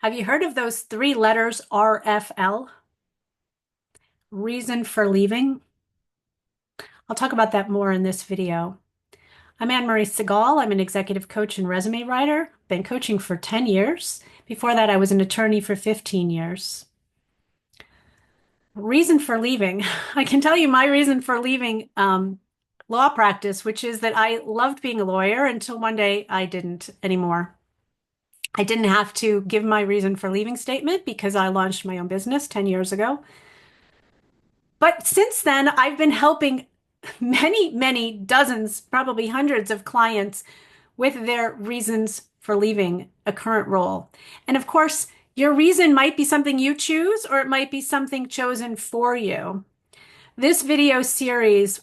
Have you heard of those three letters RFL? Reason for leaving? I'll talk about that more in this video. I'm Anne-Marie Segal. I'm an executive coach and resume writer. Been coaching for 10 years. Before that, I was an attorney for 15 years. Reason for leaving. I can tell you my reason for leaving law practice, which is that I loved being a lawyer until one day I didn't anymore. I didn't have to give my reason for leaving statement because I launched my own business 10 years ago. But since then, I've been helping many, many dozens, probably hundreds of clients with their reasons for leaving a current role. And of course, your reason might be something you choose, or it might be something chosen for you. This video series,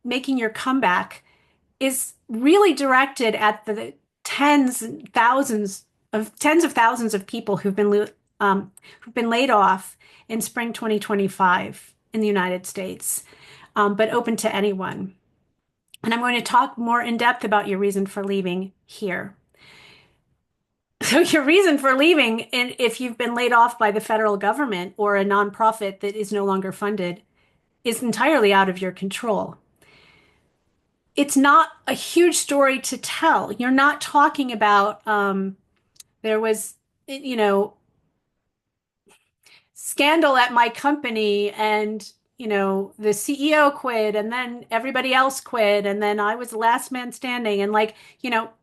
Making Your Comeback, is really directed at the tens of thousands of people who've been laid off in spring 2025 in the United States, but open to anyone. And I'm going to talk more in depth about your reason for leaving here. So your reason for leaving, and if you've been laid off by the federal government or a nonprofit that is no longer funded, is entirely out of your control. It's not a huge story to tell. You're not talking about there was, you know, scandal at my company and the CEO quit and then everybody else quit and then I was the last man standing and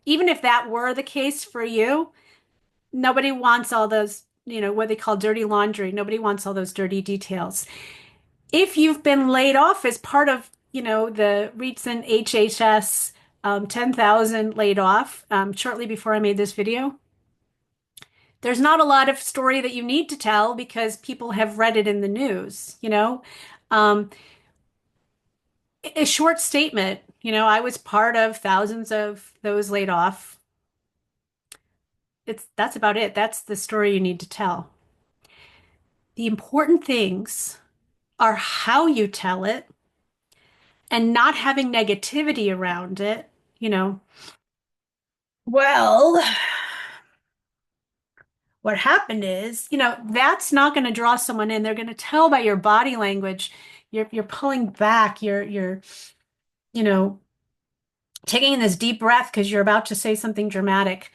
even if that were the case for you, nobody wants all those, what they call dirty laundry. Nobody wants all those dirty details. If you've been laid off as part of, the recent HHS 10,000 laid off shortly before I made this video, there's not a lot of story that you need to tell because people have read it in the news. Um, a short statement, I was part of thousands of those laid off. That's about it. That's the story you need to tell. The important things are how you tell it and not having negativity around it, you know. Well, what happened is, that's not going to draw someone in. They're going to tell by your body language, you're pulling back, you're, you know, taking in this deep breath because you're about to say something dramatic.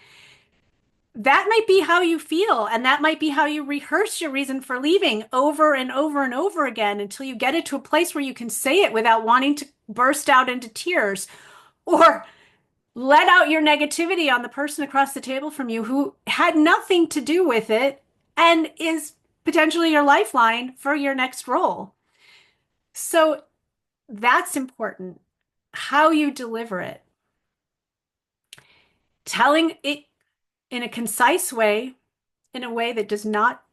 That might be how you feel, and that might be how you rehearse your reason for leaving over and over and over again until you get it to a place where you can say it without wanting to burst out into tears or let out your negativity on the person across the table from you who had nothing to do with it and is potentially your lifeline for your next role. So that's important. How you deliver it. Telling it in a concise way, in a way that does not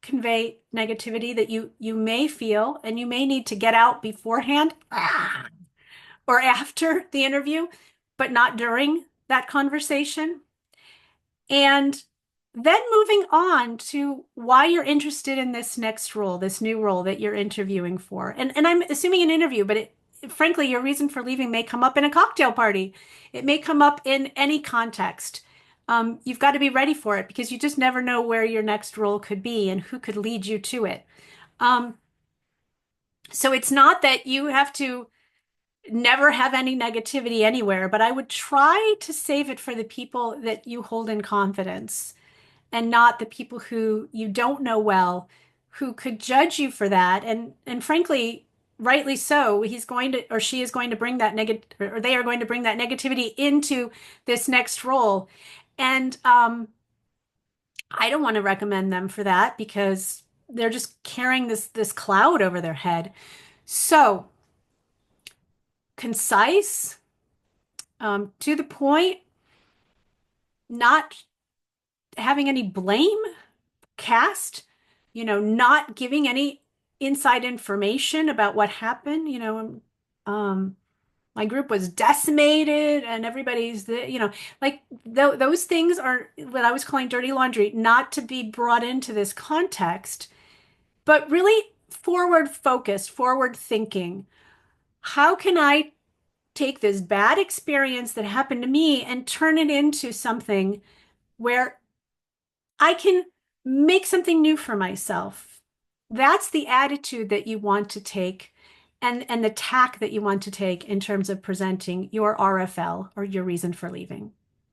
convey negativity that you may feel and you may need to get out beforehand or after the interview, but not during that conversation. And then moving on to why you're interested in this next role, this new role that you're interviewing for. And I'm assuming an interview, but frankly, your reason for leaving may come up in a cocktail party. It may come up in any context. You've got to be ready for it because you just never know where your next role could be and who could lead you to it. So it's not that you have to never have any negativity anywhere, but I would try to save it for the people that you hold in confidence and not the people who you don't know well, who could judge you for that. And frankly, rightly so, he's going to or she is going to bring that negative or they are going to bring that negativity into this next role. And I don't want to recommend them for that because they're just carrying this cloud over their head. So concise, to the point, not having any blame cast, not giving any inside information about what happened. My group was decimated and everybody's those things are what I was calling dirty laundry, not to be brought into this context, but really forward focused, forward thinking. How can I take this bad experience that happened to me and turn it into something where I can make something new for myself. That's the attitude that you want to take and the tack that you want to take in terms of presenting your RFL or your reason for leaving.